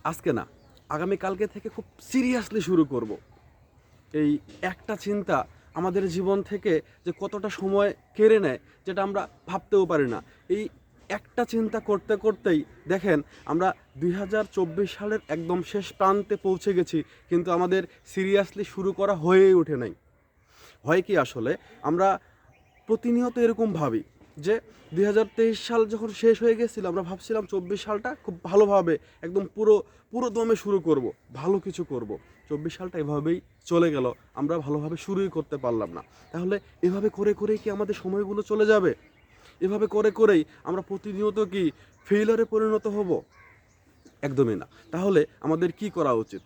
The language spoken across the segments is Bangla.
আজকে না, আগামীকালকে থেকে খুব সিরিয়াসলি শুরু করব। এই একটা চিন্তা আমাদের জীবন থেকে যে কতটা সময় কেড়ে নেয়, যেটা আমরা ভাবতেও পারি না। এই একটা চিন্তা করতে করতেই দেখেন আমরা 2024 সালের একদম শেষ প্রান্তে পৌঁছে গেছি, কিন্তু আমাদের সিরিয়াসলি শুরু করা হয়েই ওঠে নাই। হয় কি আসলে, আমরা প্রতিনিয়ত এরকম ভাবি যে 2023 সাল যখন শেষ হয়ে গেছিল, আমরা ভাবছিলাম 24 সালটা খুব ভালোভাবে একদম পুরো দমে শুরু করব, ভালো কিছু করব। 24 সালটা এভাবেই চলে গেল, আমরা ভালোভাবে শুরুই করতে পারলাম না। তাহলে এভাবে করে করেই কি আমাদের সময়গুলো চলে যাবে? এভাবে করে করেই আমরা প্রতিনিয়ত কি ফেইলারে পরিণত হব? একদমই না। তাহলে আমাদের কি করা উচিত?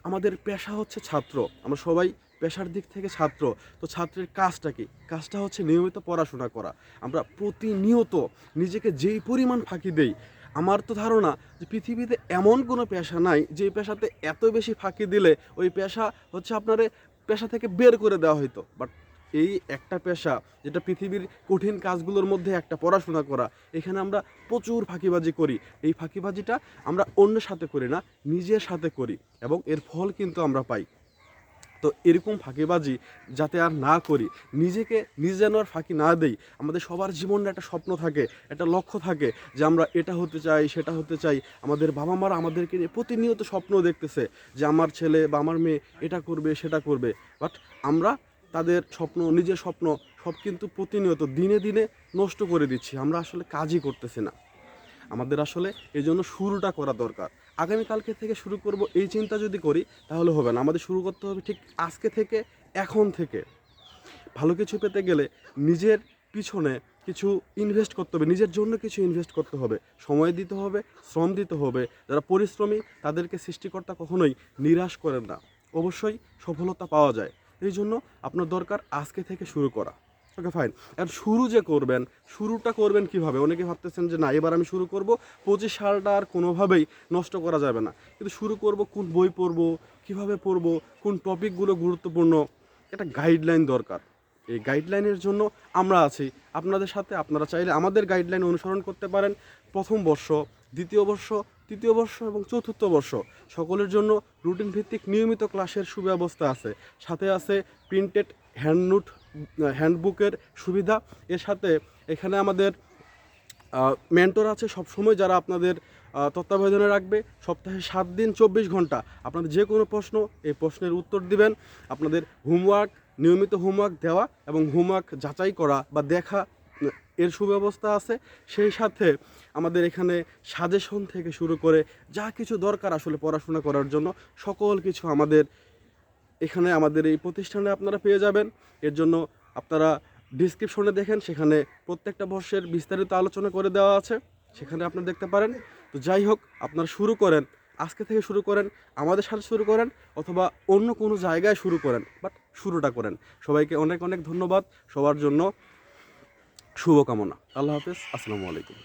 আমাদের পেশা হচ্ছে ছাত্র, আমরা সবাই পেশার দিক থেকে ছাত্র। তো ছাত্রের কাজটা কি? কাজটা হচ্ছে নিয়মিত পড়াশোনা করা। আমরা প্রতিনিয়ত নিজেকে যেই পরিমাণ ফাঁকি দেই, আমার তো ধারণা যে পৃথিবীতে এমন কোনো পেশা নাই যে পেশাতে এত বেশি ফাঁকি দিলে ওই পেশা হচ্ছে আপনারে পেশা থেকে বের করে দেওয়া হইতো। বাট এই একটা পেশা, যেটা পৃথিবীর কঠিন কাজগুলোর মধ্যে একটা, পড়াশোনা করা, এখানে আমরা প্রচুর ফাঁকিবাজি করি। এই ফাঁকিবাজিটা আমরা অন্যের সাথে করি না, নিজের সাথে করি, এবং এর ফল কিন্তু আমরা পাই। তো এরকম ফাঁকিবাজি যাতে আর না করি, নিজেকে নিজে যেন আর ফাঁকি না দেই। আমাদের সবার জীবনে একটা স্বপ্ন থাকে, একটা লক্ষ্য থাকে যে আমরা এটা হতে চাই, সেটা হতে চাই। আমাদের বাবা মারা আমাদেরকে নিয়ে প্রতিনিয়ত স্বপ্ন দেখতেছে যে আমার ছেলে বা আমার মেয়ে এটা করবে, সেটা করবে। বাট আমরা তাদের স্বপ্ন, নিজের স্বপ্ন সব কিন্তু প্রতিনিয়ত দিনে দিনে নষ্ট করে দিচ্ছি। আমরা আসলে কাজই করতেছি না। আমাদের আসলে এই জন্য শুরুটা করা দরকার। আগামীকালকে থেকে শুরু করব, এই চিন্তা যদি করি তাহলে হবে না। আমাদের শুরু করতে হবে ঠিক আজকে থেকে, এখন থেকে। ভালো কিছু পেতে গেলে নিজের পিছনে কিছু ইনভেস্ট করতে হবে, নিজের জন্য কিছু ইনভেস্ট করতে হবে, সময় দিতে হবে, শ্রম দিতে হবে। যারা পরিশ্রমী তাদেরকে সৃষ্টিকর্তা কখনোই নিরাশ করেন না, অবশ্যই সফলতা পাওয়া যায়। এই জন্য আপনার দরকার আজকে থেকে শুরু করা। ওকে, ফাইন। আর শুরু যে করবেন, শুরুটা করবেন কিভাবে? অনেকে ভাবতেছেন যে না, এবার আমি শুরু করব, 25 সালটা আর কোনোভাবেই নষ্ট করা যাবে না। কিন্তু শুরু করব, কোন বই পড়বো, কিভাবে পড়বো, কোন টপিকগুলো গুরুত্বপূর্ণ, একটা গাইডলাইন দরকার। এই গাইডলাইনের জন্য আমরা আছি আপনাদের সাথে। আপনারা চাইলে আমাদের গাইডলাইন অনুসরণ করতে পারেন। প্রথম বর্ষ, দ্বিতীয় বর্ষ, তৃতীয় বর্ষ এবং চতুর্থ বর্ষ সকলের জন্য রুটিন ভিত্তিক নিয়মিত ক্লাসের সুব্যবস্থা আছে। সাথে আছে প্রিন্টেড হ্যান্ডবুকের সুবিধা। এর সাথে এখানে আমাদের মেন্টর আছে সবসময়, যারা আপনাদের তত্ত্বাবধানে রাখবে। সপ্তাহে 7 দিন 24 ঘন্টা আপনাদের যে কোনো প্রশ্ন, এই প্রশ্নের উত্তর দিবেন। আপনাদের হোমওয়ার্ক, নিয়মিত হোমওয়ার্ক দেওয়া এবং হোমওয়ার্ক যাচাই করা বা দেখা, এর সুব্যবস্থা আছে। সেই সাথে আমাদের এখানে সাজেশন থেকে শুরু করে যা কিছু দরকার আসলে পড়াশোনা করার জন্য, সকল কিছু আমাদের এখানে, আমাদের এই প্রতিষ্ঠানে আপনারা পেয়ে যাবেন। এর জন্য আপনারা ডিসক্রিপশনে দেখেন, সেখানে প্রত্যেকটা বর্ষের বিস্তারিত আলোচনা করে দেওয়া আছে, সেখানে আপনারা দেখতে পারেন। তো যাই হোক, আপনারা শুরু করেন, আজকে থেকে শুরু করেন, আমাদের সাথে শুরু করেন, অথবা অন্য কোনো জায়গায় শুরু করেন, বাট শুরুটা করেন। সবাইকে অনেক অনেক ধন্যবাদ, সবার জন্য শুভকামনা। আল্লাহ হাফেজ, আসসালামু আলাইকুম।